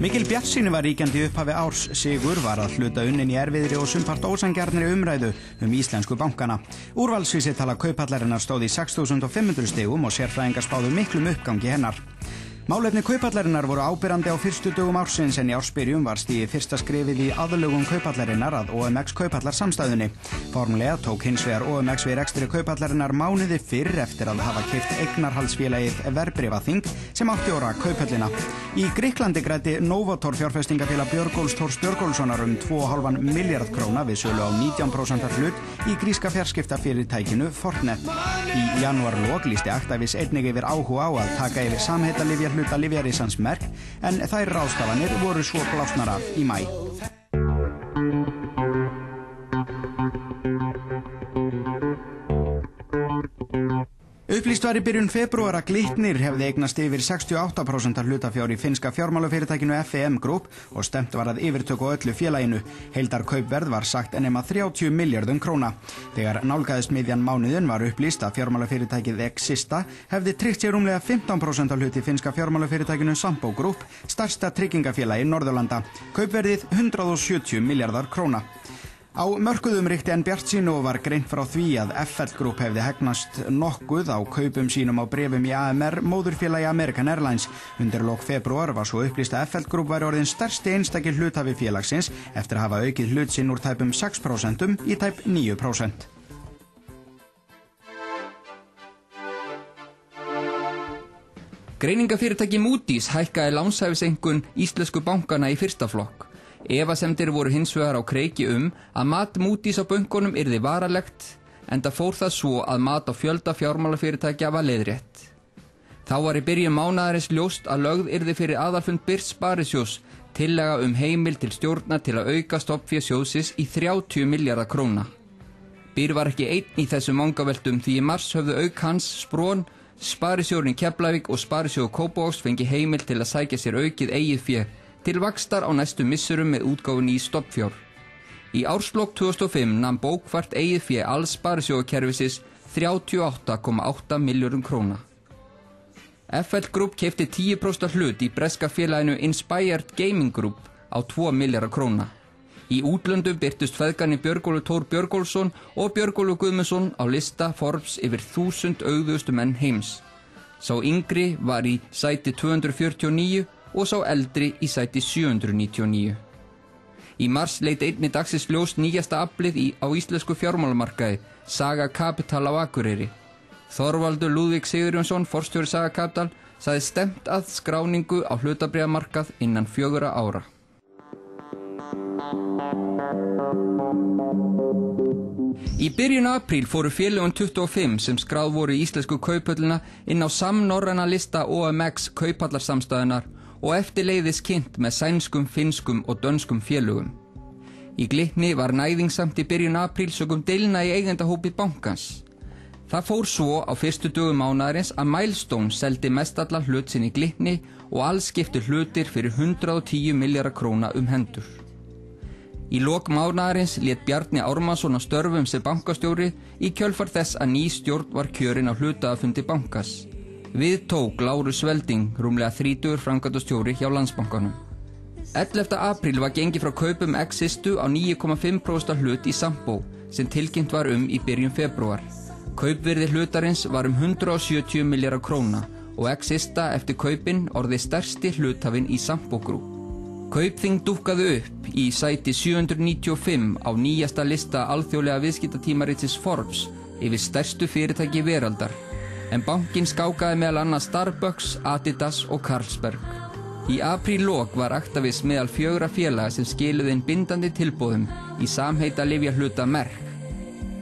Mikil bjartsýni var ríkjandi í upphafi árs. Sigur var að hluta unnin í erfiðri og sumpart ósanngjarnri umræðu íslensku bankana. Úrvalsvísitala Kauphallarinnar stóð í 6.500 stigum og sérfræðingar spáðu miklum uppgangi hennar. Málefni Kauphallarinnar voru áberandi á fyrstu dögum ársins en í ársbyrjun var stigið fyrsta skrefið í aðlögun Kauphallarinnar að OMX Kauphallarsamstæðunni. Formlega tók hins vegar OMX við rekstri Kauphallarinnar mánuði fyrr eftir að hafa keypt eignarhaldsfélagið Verðbréfaþing sem átti óra Kauphöllina. Í Grikklandi græddi Novator fjárfestingafélag Björgólfs Thors Björgólfssonar 2,5 milljarð króna við sölu á 19% hlut í gríska fjarskiptafyrirtækinu Fortnet. Í janúarlok lýsti Actavis einnig yfir áhuga á að taka yfir samheitalyfjahluta lyfjarisans Merck en þær ráðstafanir voru svo blásnar af í maí. Upplýst var í byrjun febrúar að Glitnir hefði eignast yfir 68% hlutafjár í finnska fjármálafyrirtækinu FEM Group og stemt var að yfirtöku á öllu félaginu. Heildarkaupverð var sagt nema 30 milljörðum króna. Þegar nálgaðist miðjan mánuðin var upplýst að fjármálafyrirtækið Exista hefði tryggt sér rúmlega 15% af hluti finnska fjármálafyrirtækinu Sampo Group, stærsta tryggingafélagi Norðurlanda. Kaupverðið 170 milljarðar króna. Á mörkuðum ríkti en bjartsýni og var greint frá því að FL Group hefði hegnast nokkuð á kaupum sínum á bréfum í AMR, móðurfélagi American Airlines. Undir lok febrúar var svo upplýst að FL Group væri orðinn stærsti einstaki hluthafi félagsins eftir að hafa aukið hlut sinn úr tæpum 6% í tæp 9%. Greiningafyrirtæki Moody's hækkaði lánshæfiseinkunn íslensku bankana í fyrsta flokk. Efasemdir voru hins vegar á kreiki að mat Moody's á bönkunum yrði varalegt, enda fór það svo að mat á fjölda fjármálafyrirtækja var leiðrétt. Þá var í byrjun mánaðarins ljóst að lögð yrði fyrir aðalfund Byrs Sparisjóðs tillaga heimild til stjórnar til að auka stofnfé sjóðsins í 30 milljarða króna. Byr var ekki einn í þessum vangaveltum því í mars höfðu auk hans Spron, Sparisjóðurinn Keflavík og Sparisjóður Kópavogs fengi heimild til að sækja sér aukið eigið fé til vaxtar á næstu misserum með útgáfu nýs stofnfjár. Í árslok 2005 nam bókfært eigið fé alls sparisjóðakerfisins 38,8 milljörðum króna. FL Group keypti 10% hlut í breska félaginu Inspired Gaming Group á 2 milljarða króna. Í útlöndum birtust feðgarnir Björgólfur Thor Björgólfsson og Björgólfur Guðmundsson á lista Forbes yfir 1000 auðugustu menn heims. Sá yngri var í sæti 249 og sá eldri í sæti 799. Í mars leit einnig dagsins ljós nýjasta aflið á íslensku fjármálamarkaði, Saga Capital á Akureyri. Þorvaldur Lúðvík Sigurjónsson, forstjóri Saga Capital, sagði stemt að skráningu á hlutabréfamarkað innan 4 ára. Í byrjun apríl fóru félögin 25 sem skráð voru í íslensku kauphöllina inn á samnorræna lista OMX Kauphallarsamstæðunnar og eftirleiðis kynnt með sænskum, finnskum og dönskum félögum. Í Glitni var næðingsamt í byrjun apríl sökum deilna í eigendahópi bankans. Það fór svo á fyrstu dögum mánaðarins að Milestone seldi mestallan hlut sinn í Glitni og alls skiptu hlutir fyrir 110 milljarða króna hendur. Í lok mánaðarins lét Bjarni Ármannsson á störfum sem bankastjóri í kjölfar þess að ný stjórn var kjörin á hluthafafundi bankans. Við tók Lárus Svelding, rúmlega 30 framkvæmdastjóri hjá Landsbankanum. 11. apríl var gengið frá kaupum Existu á 9,5% hlut í Sampo sem tilkynnt var í byrjun febrúar. Kaupvirði hlutarins var 170 milljarða króna og Exista eftir kaupin orðið stærsti hluthafinn í Sampo Group. Kaupþing dúkkaði upp í sæti 795 á nýjasta lista alþjóðlega viðskiptatímaritsins Forbes yfir stærstu fyrirtæki veraldar, en bankinn skákaði meðal annars Starbucks, Adidas og Carlsberg. Í apríllok var Actavis meðal 4 félaga sem skiluðu inn bindandi tilboðum í samheitalyfjahluta Merck.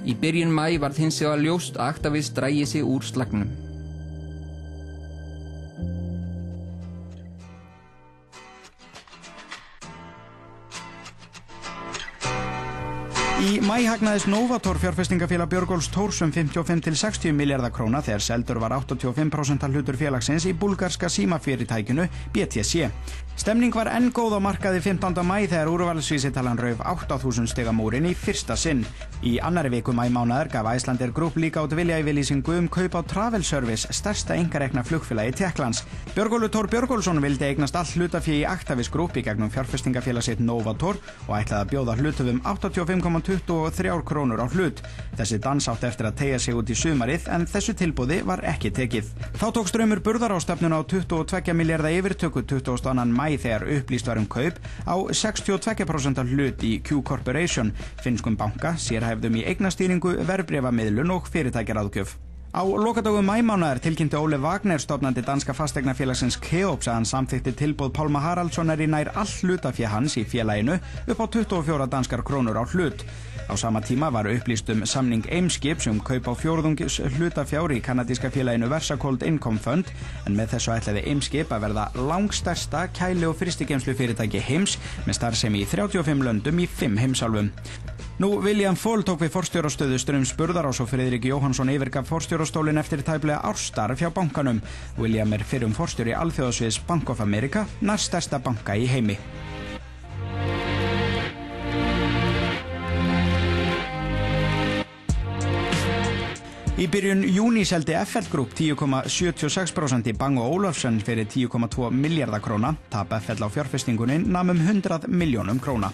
Í byrjun maí varð hins vegar ljóst að Actavis drægi sig úr slagnum. Í Í maí hagnaðist Novator fjárfestingafélag Björgólfs Thors 55 til 60 milljarða króna þegar seldur var 85% hlutur félagsins í búlgarska símafyrirtækinu BTC. Stemning var enn góð á markaði 15. maí þegar úrvalsvísitalan rauf 8.000 stiga múrin í fyrsta sinn. Í annarri viku maímánaðar gaf Icelandair Group líka út viljayfirlýsingu kaup á Travel Service, stærsta einkarekna flugfélagi Tékklands. Björgólfur Thor Björgólfsson vildi eignast all hlutafé í Actavis Group í gegnum fjárfestingafélag sitt Novator og ætlaði að bjóða hluthöfum 85,23 krónur á hlut. Þessi dans átti eftir að teygja sig út í sumarið en þessu tilboði var ekki tekið. Þá tók straumur burðar á stefnuna á 22 milljarða yfirtöku 22. maí þegar upplýst var kaup á 62% hlut í Q Corporation, finnskum banka, sérhæfðum í eignastýringu, verðbréfamiðlun og fyrirtækjaráðgjöf. Á lokadögum maímánaðar tilkynnti Ole Wagner, stofnandi danska fasteignafélagsins Keops, að hann samþykkti tilboð Pálma Haraldssonar í nær all hlutafé hans í félaginu upp á 24 danskar krónur á hlut. Á sama tíma var upplýst samning Eimskips kaup á fjórðungs hlutafjár í kanadíska félaginu Versacold Income Fund, en með þessu ætlaði Eimskip að verða langstærsta kæli- og frystigeymslu fyrirtæki heims með starfsemi í 35 löndum í 5 heimsálfum. Nú, William Fall tók við forstjórastöðu Straums Burðarás og Friðrik Jóhannsson yfirgaf forstjórastólinn eftir tæplega árstarf hjá bankanum. William fyrrum forstjóri alþjóðasviðs Bank of America, næststærsta banka í heimi. Í byrjun júní seldi FL Group 10,76% í Bang & Olufsen fyrir 10,2 milljarða króna. Tap FL á fjárfestingunni nam 100 milljónum króna.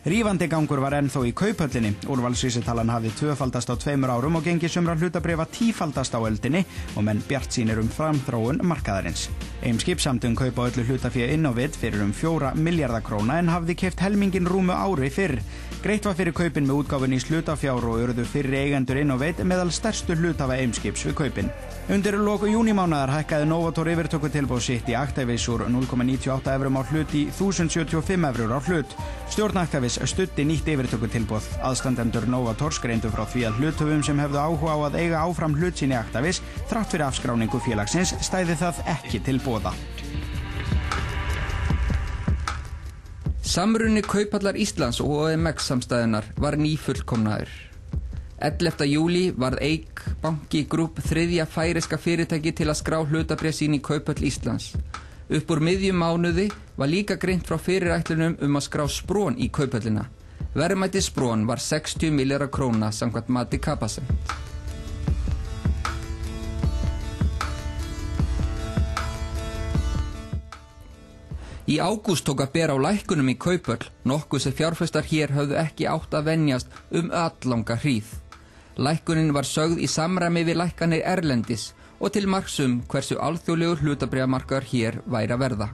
Rífandi gangur var ennþá í Kauphöllinni. Úrvalsvísitalan hafði tvöfaldast á 2 árum og gengi sumra hlutabréfa tífaldast á öldinni og menn bjartsýnir framþróun markaðarins. Eimskip samdi kaup á öllu hlutafé Innovit fyrir 4 milljarða króna en hafði keypt helminginn rúmu ári fyrr. Greitt var fyrir kaupin með útgáfunni í hlutafjár og urðu fyrri eigendur Innovit meðal stærstu hluthafa Eimskips við kaupin. Undir lok júnímánaðar hækkaði Novator yfirtökutilboð sitt í Actavis úr 0,98 evrum á hlut í 1075 evrur á hlut. Stjórn Actavis studdi nýtt yfirtökutilboð. Aðstandendur Novators greindu frá því að hluthöfum sem hefðu áhuga á að eiga áfram hlut sín í Actavis þrátt fyrir afskráningu félagsins stæði það ekki til boða. Samruni Kauphallar Íslands og OMX samstæðunar var nýfullkomnaður. 11. júlí varð Eik Banki Group þriðja færiska fyrirtæki til að skrá hlutabréf sín í Kauphöll Íslands. Upp úr miðjum mánuði var líka greint frá fyrirætlunum að skrá Spron í Kauphöllina. Verðmæti Spron var 60 milljarðar króna samkvæmt mati Capacent. Í ágúst tók að bera á lækkunum í Kauphöll, nokkuð sem fjárfestar hér höfðu ekki átt að venjast alllanga hríð. Lækkunin var sögð í samræmi við lækkanir erlendis og til marks hversu alþjóðlegur hlutabréfamarkaður hér væri að verða.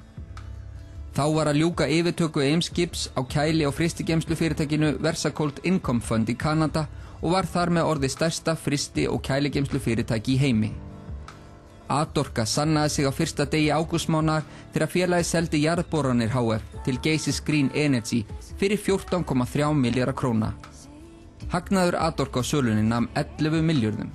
Þá var að ljúka yfirtöku Eimskips á kæli- og frystigeymslu fyrirtækinu Versacold Income Fund í Kanada og var þar með orðið stærsta frysti- og kæligeymslu fyrirtæki í heimi. Atorka sannaði sig á fyrsta degi ágústmánaðar þegar félagið seldi jarðboranir HF til Geysis Green Energy fyrir 14,3 milljarða króna. Hagnaður Atorka á sölunni nam 11 milljörðum.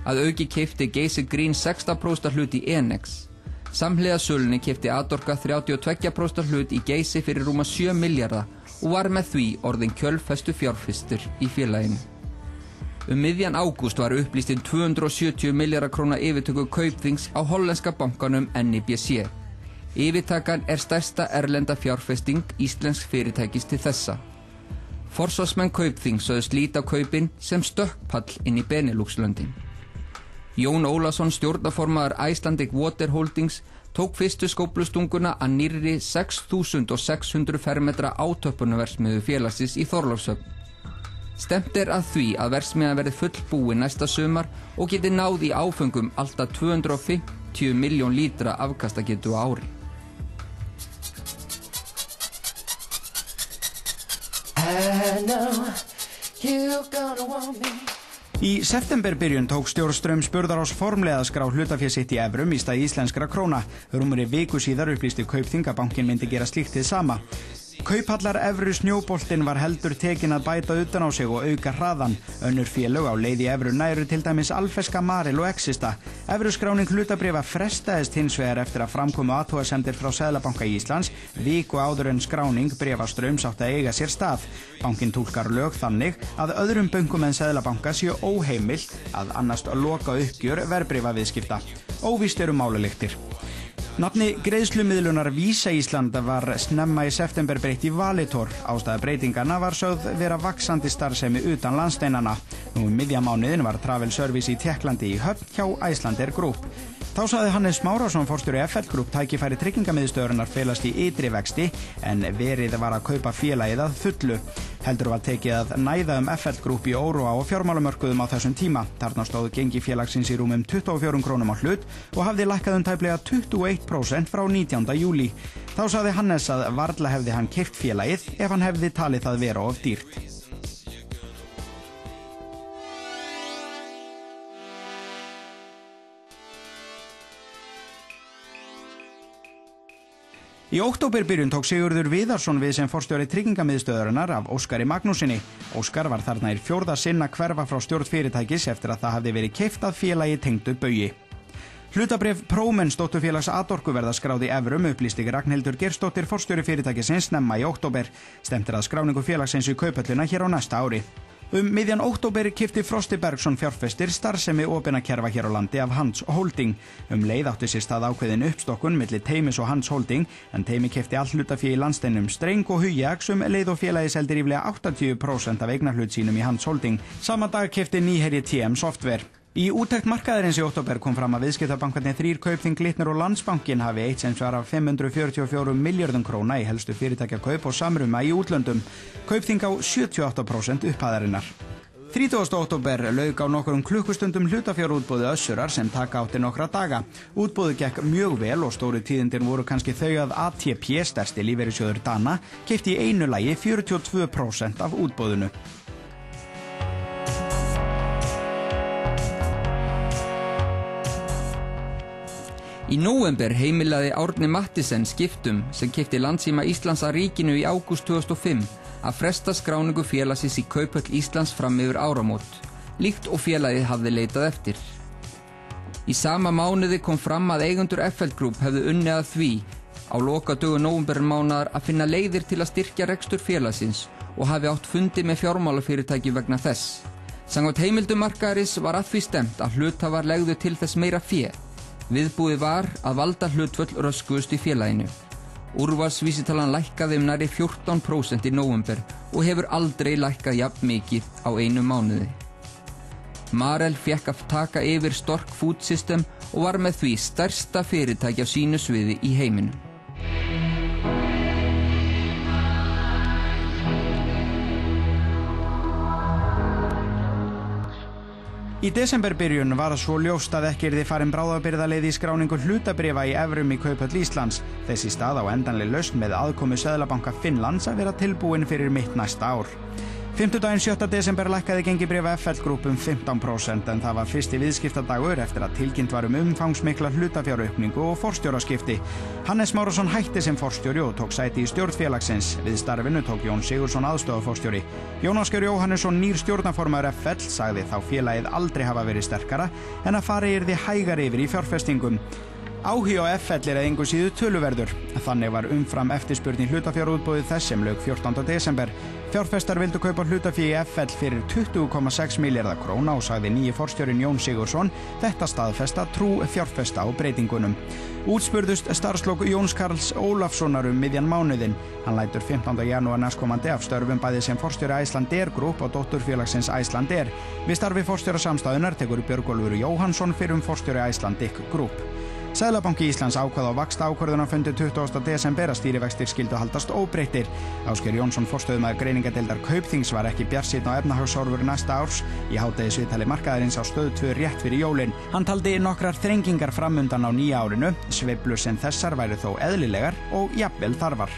Að auki keypti Geysis Green 16% hlut í Enex. Samhliða sölunni keypti Atorka 32% hlut í Geysi fyrir rúma 7 milljarða og var með því orðin kjölfestu fjárfestur í félaginu. Miðjan ágúst var upplýst 270 milljarða króna yfirtöku Kaupþings á hollenska bankanum NIBC. Yfirtakan stærsta erlenda fjárfesting íslensks fyrirtækis til þessa. Forsvarsmenn Kaupþings sögðust líta á kaupin sem stökkpall inn í Benelux-löndin. Jón Ólason, stjórnarformaður Icelandic Water Holdings, tók fyrstu skóflustunguna að nýrri 6.600 fermetra átöppunarverksmiðju félagsins í Þorlákshöfn. Stefnt að því að verksmiðjan verði fullbúin næsta sumar og geti náð í áföngum alltaf 250 milljón lítra afkastagetu á ári. Í septemberbyrjun tók stjórn Straums Burðarás formlega að skrá hlutafé sitt í evrum í stað íslenskra króna. Rúmri viku síðar upplýsti Kaupþing að bankinn myndi gera slíkt hið sama. Kauphallar Evru snjóboltinn var heldur tekin að bæta utan á sig og auka hraðan. Önnur félög á leið í Evru næru til dæmis Alfeska, Marel og Exista. Evruskráning hlutabréfa frestaðist hins vegar eftir að framkomu athugasemdir frá Seðlabanka Íslands viku áður en skráning bréfastraums átti að eiga sér stað. Bankinn túlkar lög þannig að öðrum bönkum en Seðlabanka séu óheimilt að annast loka uppgjör verðbréfaviðskipta. Óvíst eru málalyktir. Nafni greiðslumiðlunar Visa Ísland var snemma í september breytt í Valitor. Ástæða breytinganna var sögð vera vaxandi starfsemi utan landsteinanna. Nú miðja mánuðin var Travel Service í Tékklandi í Höfn hjá Icelandair Group. Þá sagði Hannes Márásson forstjóri FL Group tækifæri tryggingamiðstöðvarinnar felast í ytri vexti en verið var að kaupa félagið að fullu. Heldur var tekið að næða FL Group í óróa og fjármálamörkuðum á þessum tíma. Þarna stóð gengi félagsins í rúmum 24 krónum á hlut og hafði lækkað tæplega 21% frá 19. júlí. Þá sagði Hannes að varla hefði hann keypt félagið ef hann hefði talið það vera of dýrt. Í októberbyrjun tók Sigurður Viðarsson við sem forstjóri tryggingamiðstöðvarinnar af Óskari Magnúsinni. Óskar var þarna í fjórða sinn að hverfa frá stjórn fyrirtækis eftir að það hafði verið keypt af félagi tengdu Baugi. Hlutabréf Prómens dótturfélags Atorku verða skráð í evrum, upplýsti Ragnhildur Geirsdóttir forstjóri fyrirtækisins snemma í október. Stefnt að skráningu félagsins í Kauphöllina hér á næsta ári. Miðjan október keypti Frosti Bergsson fjárfestir starfsemi opinna kerfa hér á landi af Hans Holding. Leið átti sér stað ákveðin uppstokkun milli Teimis og Hans Holding, en Teimi keypti all hlutafé í landsteinum Streng og Hugjag leið og félagið seldi ríflega 80% af eignarhlut sínum í Hans Holding. Sama dag keypti Nýherji TM Software. Í úttekt markaðarins í október kom fram að viðskiptabankarnir 3 Kaupþing, Glitnir og Landsbankinn hafi eitt sem svarar 544 milljörðum króna í helstu fyrirtækjakaup og samruna í útlöndum. Kaupþing á 78% upphæðarinnar. 30. október lauk á nokkrum klukkustundum hlutafjárútboði Össurar sem taka átti nokkra daga. Útboðið gekk mjög vel og stóru tíðindir voru kannski þau að ATP, stærsti lífeyrissjóður Dana, keypti í einu lagi 42% af útboðinu. Í nóvember heimilaði Árni Matthisen skiptum sem keypti Landssíma Íslands að ríkinu í ágúst 2005 að fresta skráningu félagsins í Kauphöll Íslands fram yfir áramót, líkt og félagið hafði leitað eftir. Í sama mánuði kom fram að eigendur FL Group hefðu unnið að því á lokadögum nóvembermánaðar að finna leiðir til að styrkja rekstur félagsins og hafi átt fundi með fjármálafyrirtæki vegna þess. Samkvæmt heimildum markaðarins var að því stefnt að hluthafar legðu til þess meira fé. Viðbúið var að valda hlutföll röskuðust í félaginu. Úrvalsvísitalan lækkaði nærri 14% í nóvember og hefur aldrei lækkað jafn mikið á einu mánuði. Marel fékk að taka yfir Stork Food System og var með því stærsta fyrirtæki á sínu sviði í heiminum. Í desemberbyrjun var svo ljóst að ekki yrði farin bráðabirgðaleið í skráningu hlutabréfa í evrum í Kauphöll Íslands. Þess í stað á endanleg lausn með aðkomu Seðlabanka Finnlands að vera tilbúin fyrir mitt næsta ár. 5. 7. desember lækkaði gengi bréfa FL Group 15% en það var fyrsti viðskiptadagur eftir að tilkynnt var umfangsmikla hlutafjáraukningu og forstjóraskipti. Hannes Márásson hætti sem forstjóri og tók sæti í stjórn félagsins. Við starfinu tók Jón Sigurðsson aðstoðarforstjóri. Jón Ásgeir Jóhannesson, nýr stjórnarformaður FL, sagði þá félagið aldrei hafa verið sterkara en að fara yrði hægar yfir í fjárfestingum. Áhugi á FL að engu síðu töluverður. Þannig var umfram eftirspurn í hlutafjárútboði þess sem lauk 14. desember. Fjárfestar vildu kaupa hlutafé í FL fyrir 20,6 milljarða króna og sagði nýji forstjórinn Jón Sigurðsson þetta staðfesta trú fjárfesta á breytingunum. Útspurðust starfslok Jóns Karls Ólafssonar miðjan mánuðinn. Hann lætur 15. janúar næstkomandi af störfum bæði sem forstjóri Icelandair Group og dótturfélagsins Icelandair. Við starfi forstjóra samstæðunar tekur Björgólfur Jóhannsson fyrrum forstjóri Icelandair Group. Seðlabanki Íslands ákvað á vaxtaákvörðunarfundi 20. desember að stýrivextir skyldu haldast óbreyttir. Ásgeir Jónsson, forstöðumaður greiningadeildar Kaupþings, var ekki bjartsýnn á efnahagshorfur næsta árs í hádegisviðtali markaðarins á Stöð 2 rétt fyrir jólin. Hann taldi nokkrar þrengingar framundan á nýja árinu, sveiflur sem þessar væru þó eðlilegar og jafnvel þarfar.